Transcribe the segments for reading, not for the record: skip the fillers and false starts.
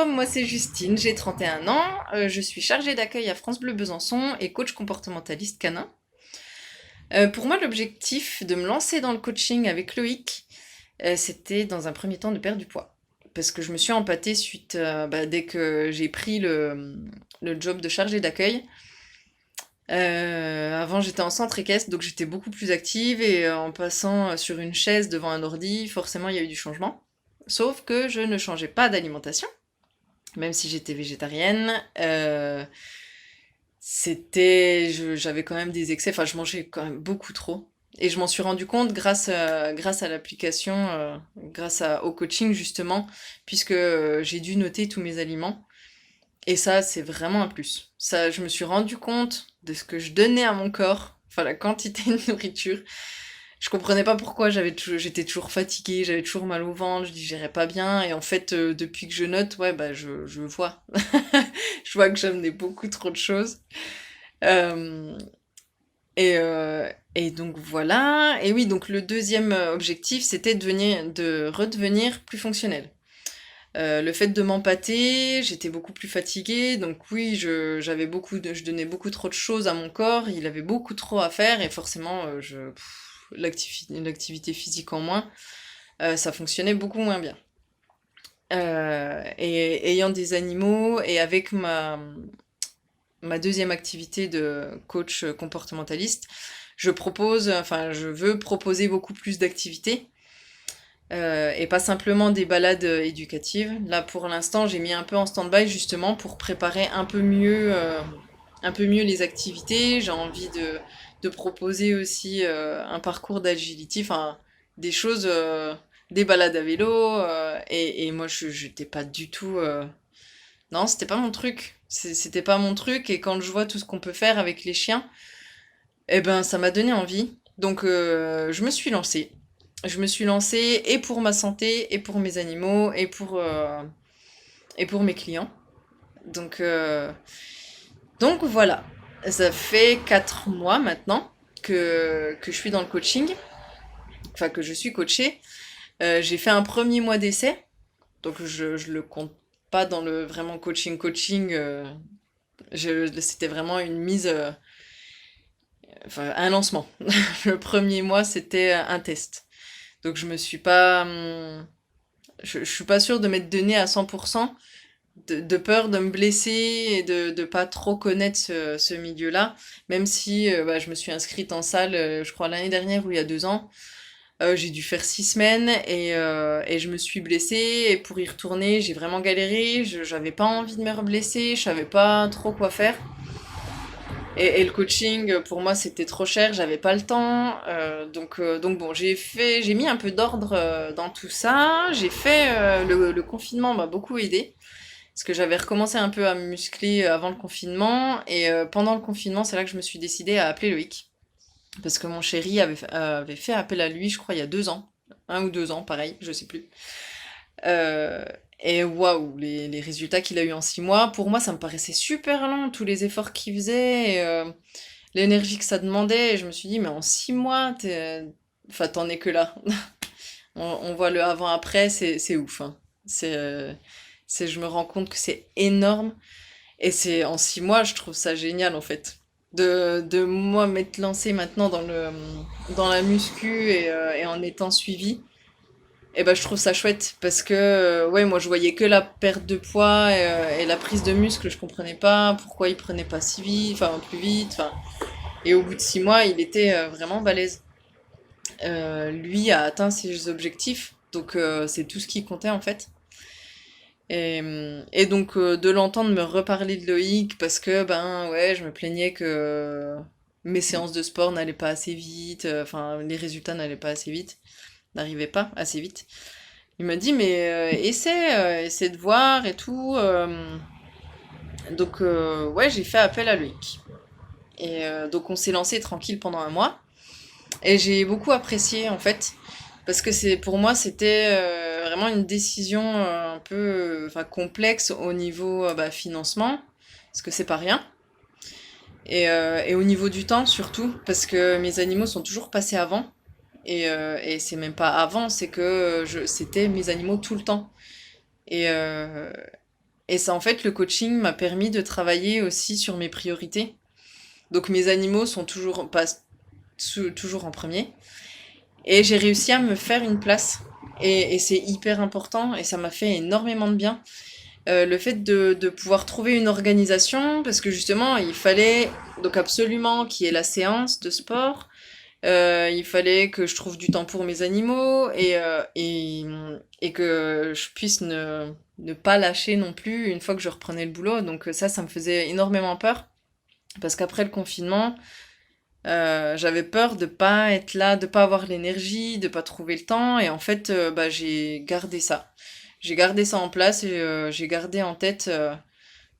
moi c'est Justine, j'ai 31 ans, je suis chargée d'accueil à France Bleu Besançon et coach comportementaliste canin. Pour moi, l'objectif de me lancer dans le coaching avec Loïc, c'était dans un premier temps de perdre du poids. Parce que je me suis empâtée suite, dès que j'ai pris le job de chargée d'accueil. Avant, j'étais en centre équestre, donc j'étais beaucoup plus active et en passant sur une chaise devant un ordi, forcément, il y a eu du changement. Sauf que je ne changeais pas d'alimentation, même si j'étais végétarienne. J'avais quand même des excès, enfin, je mangeais quand même beaucoup trop. Et je m'en suis rendu compte grâce à l'application, au coaching justement, puisque j'ai dû noter tous mes aliments. Et ça, c'est vraiment un plus. Ça, je me suis rendu compte de ce que je donnais à mon corps, enfin la quantité de nourriture. Je comprenais pas pourquoi j'étais toujours fatiguée, j'avais toujours mal au ventre, je digérais pas bien. Et en fait, depuis que je note, ouais, je vois. Je vois que j'amenais beaucoup trop de choses. Euh, et donc voilà. Et oui, donc le deuxième objectif, c'était de redevenir plus fonctionnel. Le fait de m'empâter, j'étais beaucoup plus fatiguée, donc oui, je donnais beaucoup trop de choses à mon corps, il avait beaucoup trop à faire, et forcément, l'activité physique en moins, ça fonctionnait beaucoup moins bien. Et ayant des animaux, et avec ma deuxième activité de coach comportementaliste, je veux proposer beaucoup plus d'activités et pas simplement des balades éducatives. Là, pour l'instant, j'ai mis un peu en stand-by justement pour préparer un peu mieux les activités. J'ai envie de proposer aussi un parcours d'agility, enfin des choses, des balades à vélo. Et moi, j'étais pas du tout. Non, c'était pas mon truc. C'était pas mon truc. Et quand je vois tout ce qu'on peut faire avec les chiens, eh ben, ça m'a donné envie. Donc, je me suis lancée. Je me suis lancée et pour ma santé, et pour mes animaux, et pour mes clients. Donc, euh, donc voilà. Ça fait 4 mois maintenant que je suis dans le coaching, enfin que je suis coachée. J'ai fait un premier mois d'essai, donc je le compte pas dans le vraiment coaching. C'était vraiment une mise, enfin un lancement. Le premier mois, c'était un test. Donc je me suis pas, je suis pas sûre de m'être donnée à 100%, de peur de me blesser et de pas trop connaître ce milieu-là, même si je me suis inscrite en salle, je crois l'année dernière ou il y a 2 ans. J'ai dû faire 6 semaines et je me suis blessée et pour y retourner j'ai vraiment galéré, j'avais pas envie de me reblesser, je savais pas trop quoi faire. Et le coaching, pour moi, c'était trop cher, j'avais pas le temps. Donc bon, j'ai mis un peu d'ordre dans tout ça. J'ai fait le confinement m'a beaucoup aidé parce que j'avais recommencé un peu à me muscler avant le confinement. Et pendant le confinement, c'est là que je me suis décidée à appeler Loïc parce que mon chéri avait fait appel à lui, je crois, il y a 2 ans, 1 ou 2 ans, pareil, je sais plus. Euh, et waouh, les résultats qu'il a eu en 6 mois, pour moi, ça me paraissait super long, tous les efforts qu'il faisait. L'énergie que ça demandait, et je me suis dit, mais en 6 mois, enfin, t'en es que là. On voit le avant-après, c'est ouf, hein. Je me rends compte que c'est énorme, et c'est en 6 mois, je trouve ça génial, en fait. De moi m'être lancée maintenant dans la muscu et en étant suivie, et ben je trouve ça chouette, parce que, ouais, moi je voyais que la perte de poids et la prise de muscle, je comprenais pas pourquoi il prenait pas si vite, enfin, plus vite, enfin. Et au bout de 6 mois, il était vraiment balèze. Lui a atteint ses objectifs, donc c'est tout ce qui comptait en fait. Et donc de l'entendre me reparler de Loïc, parce que ben ouais, je me plaignais que mes séances de sport n'allaient pas assez vite, enfin les résultats n'allaient pas assez vite, n'arrivaient pas assez vite. Il m'a dit mais essaie de voir et tout. Donc ouais, j'ai fait appel à Loïc. Et donc on s'est lancé tranquille pendant un mois. Et j'ai beaucoup apprécié en fait, parce que pour moi c'était vraiment une décision un peu enfin, complexe au niveau financement, parce que c'est pas rien. Et au niveau du temps surtout, parce que mes animaux sont toujours passés avant. Et c'est même pas avant, c'est que c'était mes animaux tout le temps. Et, Et ça, en fait, le coaching m'a permis de travailler aussi sur mes priorités. Donc mes animaux sont toujours, pas, toujours en premier. Et j'ai réussi à me faire une place. Et c'est hyper important et ça m'a fait énormément de bien. Le fait de pouvoir trouver une organisation, parce que justement, il fallait donc absolument qu'il y ait la séance de sport. Il fallait que je trouve du temps pour mes animaux et que je puisse ne pas lâcher non plus une fois que je reprenais le boulot. Donc ça me faisait énormément peur. Parce qu'après le confinement, j'avais peur de pas être là, de pas avoir l'énergie, de pas trouver le temps. Et en fait, bah, j'ai gardé ça. J'ai gardé ça en place et j'ai gardé en tête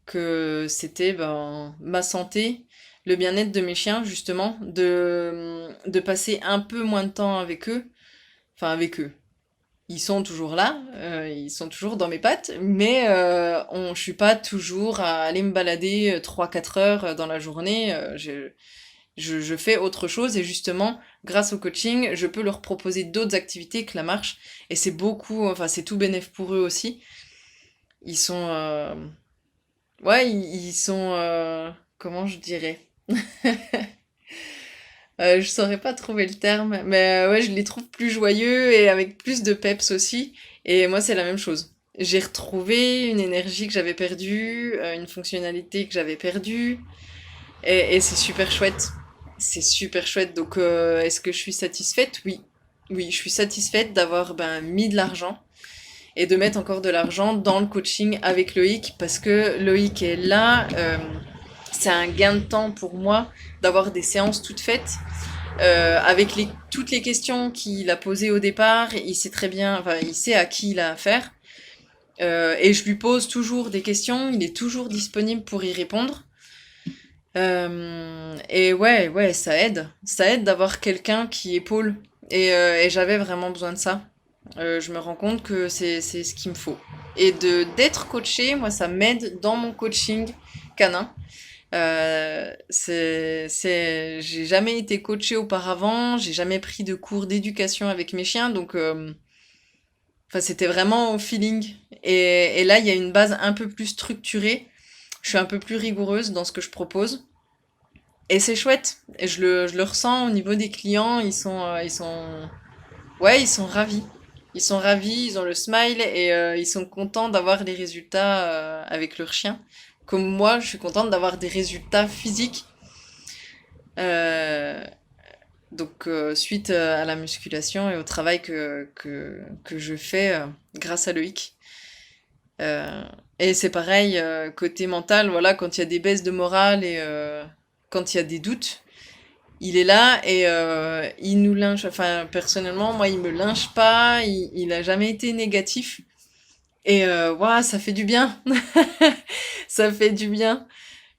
que c'était ben, ma santé, le bien-être de mes chiens, justement, de passer un peu moins de temps avec eux. Enfin, avec eux. Ils sont toujours là, ils sont toujours dans mes pattes, mais je suis pas toujours à aller me balader 3-4 heures dans la journée. Je fais autre chose et justement, grâce au coaching, je peux leur proposer d'autres activités que la marche. Et c'est beaucoup, enfin, c'est tout bénéf pour eux aussi. Ils sont, ouais, ils sont, comment je dirais? Je saurais pas trouver le terme, mais ouais, je les trouve plus joyeux et avec plus de peps aussi. Et moi, c'est la même chose. J'ai retrouvé une énergie que j'avais perdue, une fonctionnalité que j'avais perdue, et c'est super chouette. C'est super chouette. Donc, est-ce que je suis satisfaite? Oui. Oui, je suis satisfaite d'avoir ben, mis de l'argent et de mettre encore de l'argent dans le coaching avec Loïc parce que Loïc est là. C'est un gain de temps pour moi d'avoir des séances toutes faites. Avec toutes les questions qu'il a posées au départ, il sait très bien, enfin, il sait à qui il a affaire. Et je lui pose toujours des questions, il est toujours disponible pour y répondre. Et ouais, ça aide. Ça aide d'avoir quelqu'un qui épaule. Et j'avais vraiment besoin de ça. Je me rends compte que c'est ce qu'il me faut. Et d'être coachée, moi, ça m'aide dans mon coaching canin. J'ai jamais été coachée auparavant, j'ai jamais pris de cours d'éducation avec mes chiens, donc, enfin, c'était vraiment au feeling. Et là, il y a une base un peu plus structurée. Je suis un peu plus rigoureuse dans ce que je propose. Et c'est chouette. Et je le ressens au niveau des clients. Ouais, ils sont ravis. Ils sont ravis, ils ont le smile et ils sont contents d'avoir les résultats avec leur chien. Comme moi, je suis contente d'avoir des résultats physiques. Euh, donc, suite à la musculation et au travail que je fais grâce à Loïc. Euh, et c'est pareil, côté mental, voilà, quand il y a des baisses de morale et quand il y a des doutes, il est là et il nous lynche. Enfin, personnellement, moi, il me lynche pas, il a jamais été négatif. Et ouah, ça fait du bien. Ça fait du bien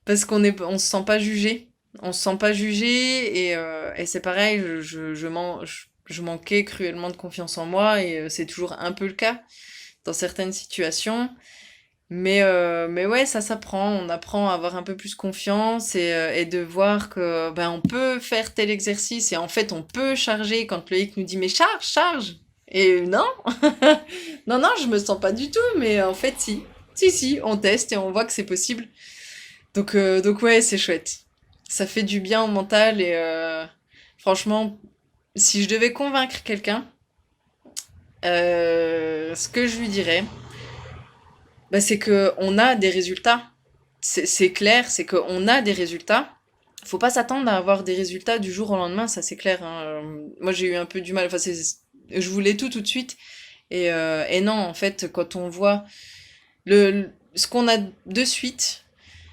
parce on se sent pas jugé. On se sent pas jugé et c'est pareil, je manquais cruellement de confiance en moi et c'est toujours un peu le cas dans certaines situations. Mais ouais, ça s'apprend. On apprend à avoir un peu plus confiance et de voir que ben on peut faire tel exercice et en fait on peut charger quand le hic nous dit mais charge, charge. Et non, non, je me sens pas du tout, mais en fait si. Si, on teste et on voit que c'est possible. Donc ouais, c'est chouette. Ça fait du bien au mental et franchement, si je devais convaincre quelqu'un, ce que je lui dirais, bah, c'est que on a des résultats. C'est clair, c'est qu'on a des résultats. Faut pas s'attendre à avoir des résultats du jour au lendemain, ça c'est clair, hein. Moi j'ai eu un peu du mal, enfin je voulais tout de suite. Et non, en fait, quand on voit ce qu'on a de suite,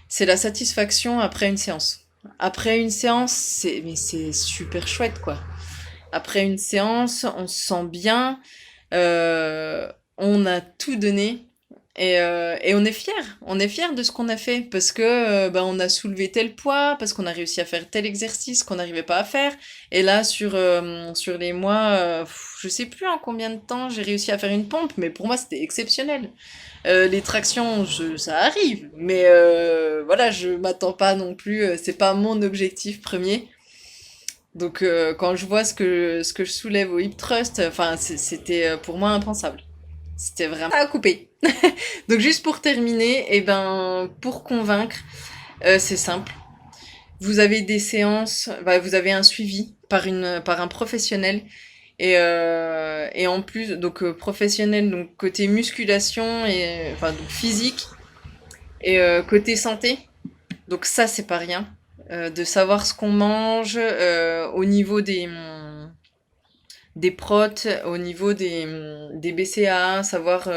c'est la satisfaction après une séance. Après une séance, mais c'est super chouette, quoi. Après une séance, on se sent bien, on a tout donné et on est fier. On est fier de ce qu'on a fait parce que bah, on a soulevé tel poids, parce qu'on a réussi à faire tel exercice qu'on n'arrivait pas à faire. Et là, sur les mois, je sais plus en combien de temps j'ai réussi à faire une pompe, mais pour moi c'était exceptionnel. Les tractions, ça arrive, mais voilà, je m'attends pas non plus. C'est pas mon objectif premier. Donc quand je vois ce que je soulève au hip thrust, enfin c'était pour moi impensable. C'était vraiment à couper. Donc juste pour terminer, eh ben, pour convaincre, c'est simple. Vous avez des séances, bah, vous avez un suivi par un professionnel et en plus donc professionnel donc côté musculation et enfin donc physique et côté santé. Donc ça c'est pas rien. De savoir ce qu'on mange au niveau des protes, au niveau des BCAA, savoir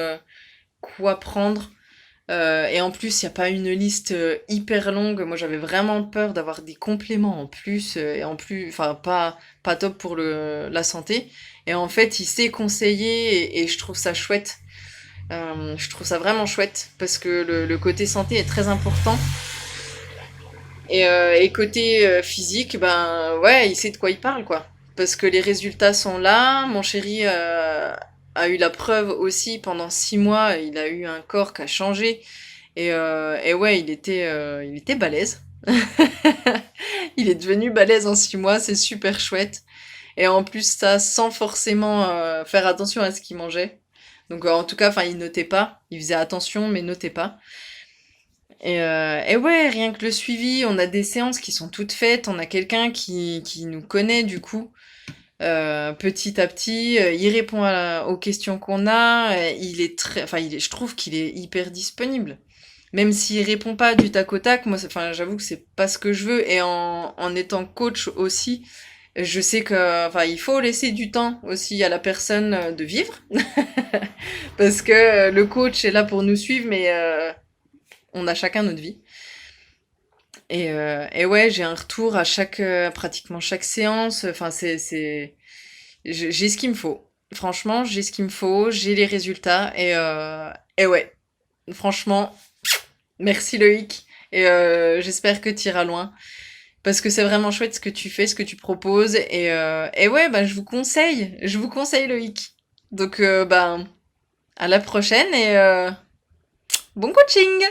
quoi prendre. Et en plus, il n'y a pas une liste hyper longue. Moi, j'avais vraiment peur d'avoir des compléments en plus, et en plus, enfin, pas top pour la santé. Et en fait, il sait conseiller, et je trouve ça chouette. Je trouve ça vraiment chouette, parce que le côté santé est très important. Et côté physique, ben ouais, il sait de quoi il parle, quoi. Parce que les résultats sont là. Mon chéri a eu la preuve aussi pendant 6 mois. Il a eu un corps qui a changé. Et ouais, il était balèze. Il est devenu balèze en 6 mois, c'est super chouette. Et en plus, ça, sans forcément faire attention à ce qu'il mangeait. Donc en tout cas, enfin, il notait pas. Il faisait attention, mais notait pas. Et ouais, rien que le suivi, on a des séances qui sont toutes faites. On a quelqu'un qui nous connaît du coup. Petit à petit, il répond aux questions qu'on a. Il est très, enfin, je trouve qu'il est hyper disponible. Même s'il répond pas du tac au tac, moi, enfin, j'avoue que c'est pas ce que je veux. Et en étant coach aussi, je sais que, enfin, il faut laisser du temps aussi à la personne de vivre, parce que le coach est là pour nous suivre, mais on a chacun notre vie. Et ouais, j'ai un retour à pratiquement chaque séance. Enfin, j'ai ce qu'il me faut. Franchement, j'ai ce qu'il me faut, j'ai les résultats et ouais, franchement, merci Loïc. Et j'espère que tu iras loin. Parce que c'est vraiment chouette ce que tu fais, ce que tu proposes. Et ouais, bah, je vous conseille Loïc. Donc, bah, à la prochaine et bon coaching!